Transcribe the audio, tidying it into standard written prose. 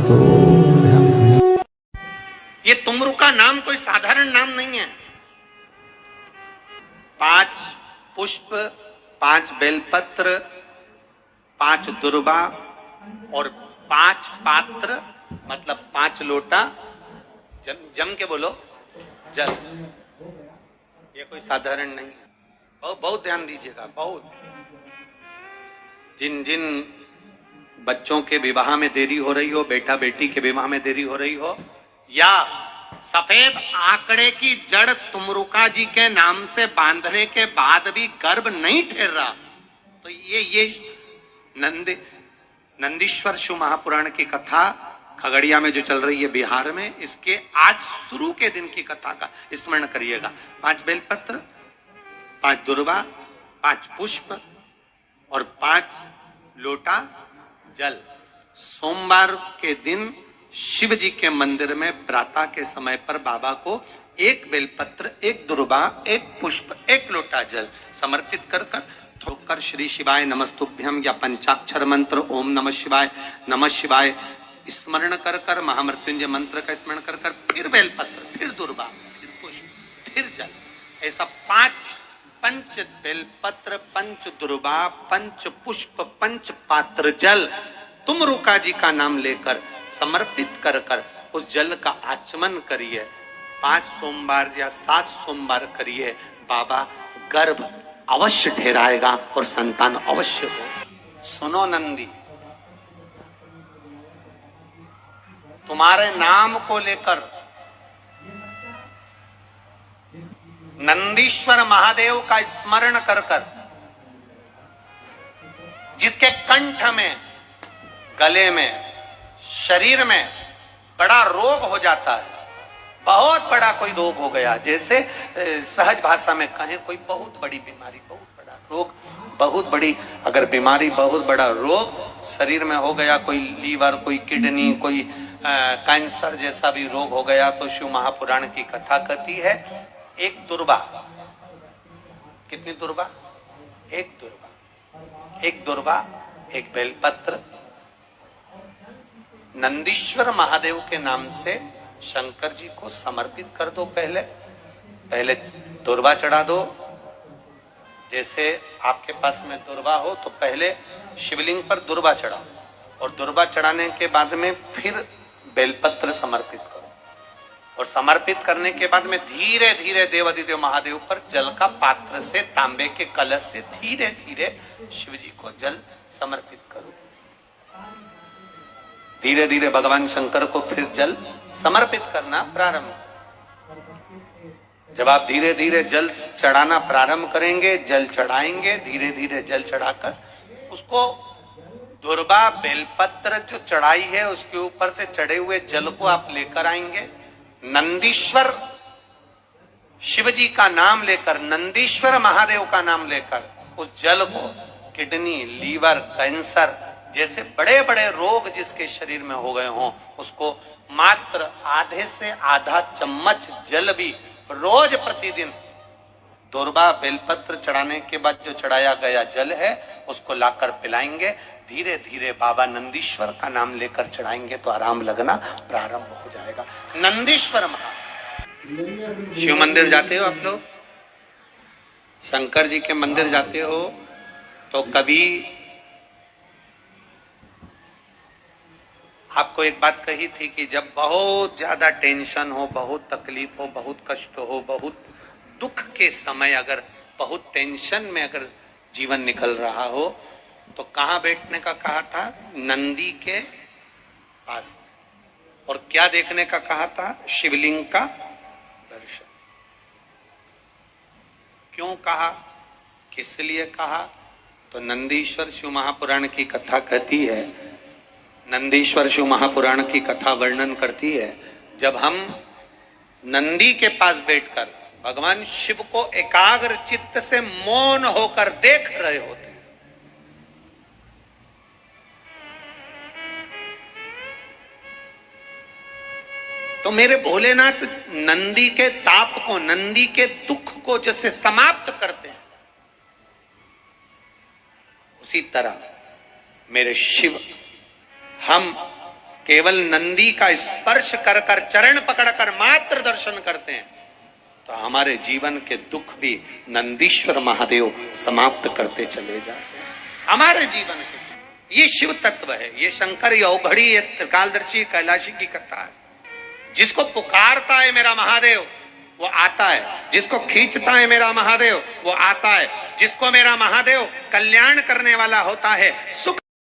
तो ये तुमरू का नाम कोई साधारण नाम नहीं है। 5 पुष्प, 5 बेलपत्र, 5 दुर्वा और 5 पात्र, मतलब 5 लोटा जम के बोलो जल। ये कोई साधारण नहीं है। बहुत बहुत ध्यान दीजिएगा। बहुत जिन जिन बच्चों के विवाह में देरी हो रही हो, बेटा बेटी के विवाह में देरी हो रही हो, या सफेद आंकड़े की जड़ तुमरुका जी के नाम से बांधने के बाद भी गर्भ नहीं ठहर रहा, तो ये नंदीश्वर शिव महापुराण की कथा खगड़िया में जो चल रही है बिहार में, इसके आज शुरू के दिन की कथा का स्मरण करिएगा। 5 बेलपत्र, 5 दुर्वा, 5 पुष्प और 5 लोटा जल। सोमवार के दिन शिव जी के मंदिर में प्रातः के समय पर बाबा को 1 बेलपत्र, 1 दुर्वा, 1 पुष्प, 1 लोटा जल समर्पित कर श्री शिवाय नमस्तुभ्यम या पंचाक्षर मंत्र ओम नमः शिवाय स्मरण कर महामृत्युंजय मंत्र का स्मरण कर फिर बेलपत्र, फिर दुर्वा, फिर पुष्प, फिर जल। ऐसा 5 पंच बेलपत्र, 5 दुर्वा, 5 पुष्प, 5 पात्र जल तुमरुका जी का नाम लेकर समर्पित कर उस जल का आचमन करिए। 5 सोमवार या 7 सोमवार करिए। बाबा गर्भ अवश्य ठहराएगा और संतान अवश्य हो। सुनो नंदी, तुम्हारे नाम को लेकर नंदीश्वर महादेव का स्मरण कर जिसके कंठ में, गले में, शरीर में बड़ा रोग हो जाता है, बहुत बड़ा कोई रोग हो गया, जैसे सहज भाषा में कहें कोई बहुत बड़ी बीमारी, बहुत बड़ा रोग, बहुत बड़ी अगर बीमारी, बहुत बड़ा रोग शरीर में हो गया, कोई लीवर, कोई किडनी, कोई कैंसर जैसा भी रोग हो गया, तो शिव महापुराण की कथा कहती है 1 दुर्वा। कितनी दुर्वा? 1 दुर्वा। 1 दुर्वा, 1 बेलपत्र नंदीश्वर महादेव के नाम से शंकर जी को समर्पित कर दो। पहले दुर्वा चढ़ा दो। जैसे आपके पास में दुर्वा हो तो पहले शिवलिंग पर दुर्वा चढ़ाओ और दुर्वा चढ़ाने के बाद में फिर बेलपत्र समर्पित करो और समर्पित करने के बाद में धीरे धीरे देवाधिदेव महादेव पर जल का पात्र से, तांबे के कलश से धीरे धीरे शिव जी को जल समर्पित करो। धीरे धीरे भगवान शंकर को फिर जल समर्पित करना प्रारंभ। जब आप धीरे धीरे जल चढ़ाना प्रारंभ करेंगे, जल चढ़ाएंगे, धीरे धीरे जल चढ़ाकर उसको दुर्वा बेलपत्र जो चढ़ाई है उसके ऊपर से चढ़े हुए जल को आप लेकर आएंगे। नंदीश्वर शिव जी का नाम लेकर, नंदीश्वर महादेव का नाम लेकर उस जल को किडनी, लीवर, कैंसर जैसे बड़े बड़े रोग जिसके शरीर में हो गए हों, उसको मात्र आधे से आधा चम्मच जल भी रोज प्रतिदिन दुर्वा बेलपत्र चढ़ाने के बाद जो चढ़ाया गया जल है उसको लाकर पिलाएंगे। धीरे धीरे बाबा नंदीश्वर का नाम लेकर चढ़ाएंगे तो आराम लगना प्रारंभ हो जाएगा। नंदीश्वर महा शिव मंदिर जाते हो आप लोग, शंकर जी के मंदिर जाते हो तो कभी आपको एक बात कही थी कि जब बहुत ज्यादा टेंशन हो, बहुत तकलीफ हो, बहुत कष्ट हो, बहुत दुख के समय अगर बहुत टेंशन में अगर जीवन निकल रहा हो तो कहाँ बैठने का कहा था? नंदी के पास में। और क्या देखने का कहा था? शिवलिंग का दर्शन। क्यों कहा, किस लिए कहा? तो नंदीश्वर शिव महापुराण की कथा कहती है, नंदीश्वर शिव महापुराण की कथा वर्णन करती है, जब हम नंदी के पास बैठकर भगवान शिव को एकाग्र चित्त से मौन होकर देख रहे होते हैं, तो मेरे भोलेनाथ नंदी के ताप को, नंदी के दुख को जैसे समाप्त करते हैं, उसी तरह मेरे शिव हम केवल नंदी का स्पर्श कर कर, चरण पकड़कर मात्र दर्शन करते हैं, तो हमारे जीवन के दुख भी नंदीश्वर महादेव समाप्त करते चले जाते हैं हमारे जीवन के। ये शिव तत्व है, ये शंकर यौघड़ी, ये त्रिकालदर्शी कैलाशी की कथा है। जिसको पुकारता है मेरा महादेव वो आता है, जिसको खींचता है मेरा महादेव वो आता है, जिसको मेरा महादेव कल्याण करने वाला होता है, सुख